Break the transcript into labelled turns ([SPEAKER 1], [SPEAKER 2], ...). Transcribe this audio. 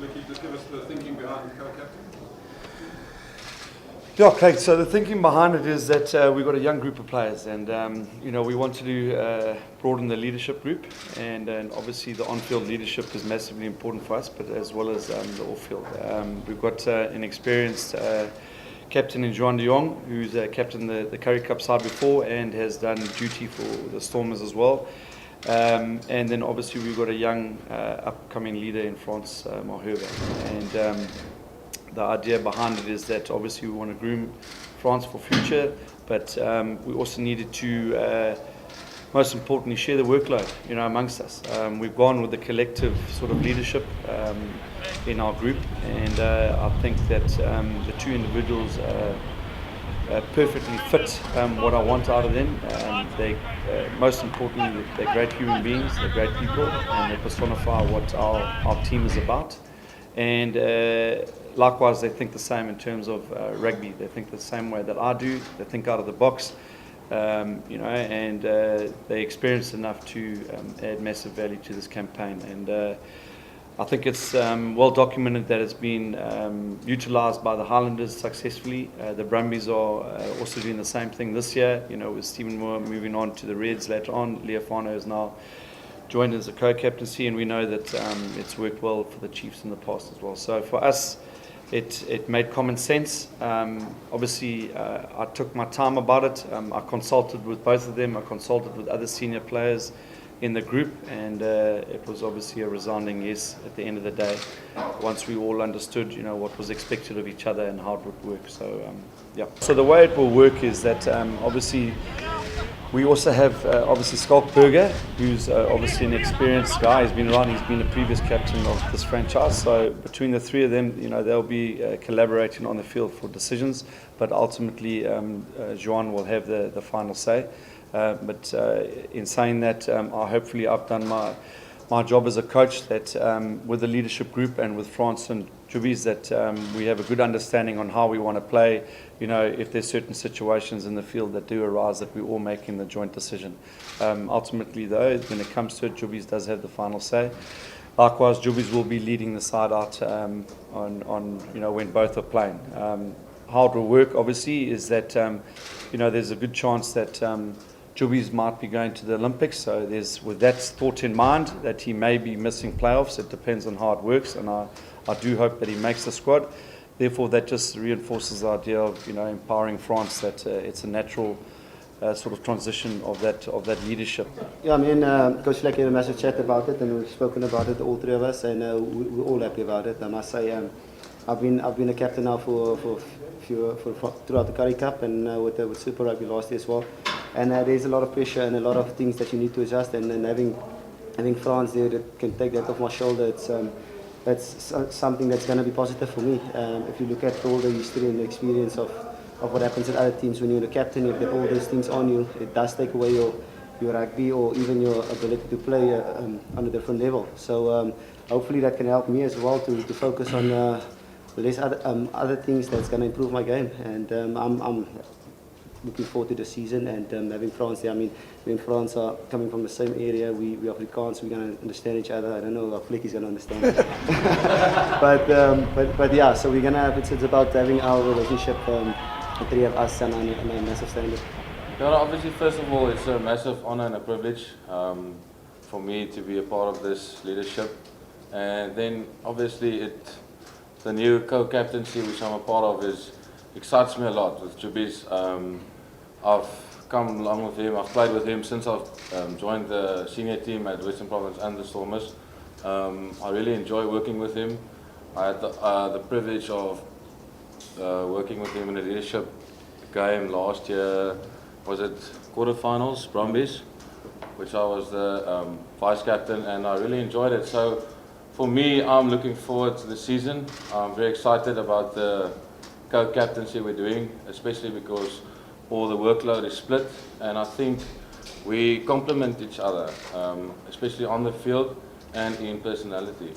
[SPEAKER 1] Flicky, just give us the thinking behind co-captain.
[SPEAKER 2] Yeah, okay. So the thinking behind it is that we've got a young group of players, and we want to broaden the leadership group, and obviously the on-field leadership is massively important for us, but as well as the off-field. We've got an experienced captain in Juan de Jong, who's captained the Currie Cup side before and has done duty for the Stormers as well. And then obviously we've got a young upcoming leader in France, Marherva. And the idea behind it is that obviously we want to groom France for future, but we also needed to, most importantly, share the workload, amongst us. We've gone with the collective sort of leadership in our group, and I think that the two individuals perfectly fit what I want out of them. They, most importantly, they're great human beings, they're great people, and they personify what our team is about. And likewise, they think the same in terms of rugby. They think the same way that I do. They think out of the box, and they're experienced enough to add massive value to this campaign. And I think it's well documented that it's been utilised by the Highlanders successfully. The Brumbies are also doing the same thing this year, with Stephen Moore moving on to the Reds later on. Leofano is now joined as a co-captaincy, and we know that it's worked well for the Chiefs in the past as well. So for us, it made common sense. Obviously, I took my time about it. I consulted with both of them. I consulted with other senior players in the group, and it was obviously a resounding yes at the end of the day, once we all understood what was expected of each other and how it would work. So yeah. So the way it will work is that obviously we also have obviously Schalk Burger, who's obviously an experienced guy. He's been around, he's been a previous captain of this franchise. So between the three of them, they'll be collaborating on the field for decisions, but ultimately Juan will have the final say. But in saying that, hopefully I've done my job as a coach, that with the leadership group and with France and Jubies, that we have a good understanding on how we want to play. If there's certain situations in the field that do arise, that we're all making the joint decision. Ultimately though, when it comes to it, Jubies does have the final say. Likewise, Jubies will be leading the side out on when both are playing. How it will work obviously is that there's a good chance that Jubies might be going to the Olympics, so there's, with that thought in mind, that he may be missing playoffs. It depends on how it works, and I do hope that he makes the squad. Therefore, that just reinforces the idea of empowering France, that it's a natural sort of transition of that leadership.
[SPEAKER 3] Yeah, Coach Fleck had a massive chat about it, and we've spoken about it, all three of us, and we're all happy about it. I must say, I've been a captain now for throughout the Currie Cup and with Super Rugby last year as well. And there's a lot of pressure and a lot of things that you need to adjust. And having France there that can take that off my shoulder, that's something that's going to be positive for me. If you look at all the history and the experience of what happens at other teams when you're the captain, you've got all those things on you. It does take away your rugby or even your ability to play on a different level. So hopefully that can help me as well to focus on less other things that's going to improve my game. And I'm looking forward to the season and having France there. Me and France are coming from the same area. We Afrikaans, we're going to understand each other. I don't know if Flick is going to understand it. but yeah, so we're going to have, it's about having our relationship, the three of us, on a massive standard.
[SPEAKER 4] Obviously, first of all, it's a massive honor and a privilege for me to be a part of this leadership. And then obviously the new co-captaincy which I'm a part of excites me a lot with Jubies. I've come along with him, I've played with him since I've joined the senior team at Western Province and the Stormers. I really enjoy working with him. I had the privilege of working with him in a leadership game last year. Was it quarterfinals, Brumbies, which I was the vice captain, and I really enjoyed it. So for me, I'm looking forward to the season. I'm very excited about the co-captaincy we're doing, especially because all the workload is split, and I think we complement each other, especially on the field and in personality.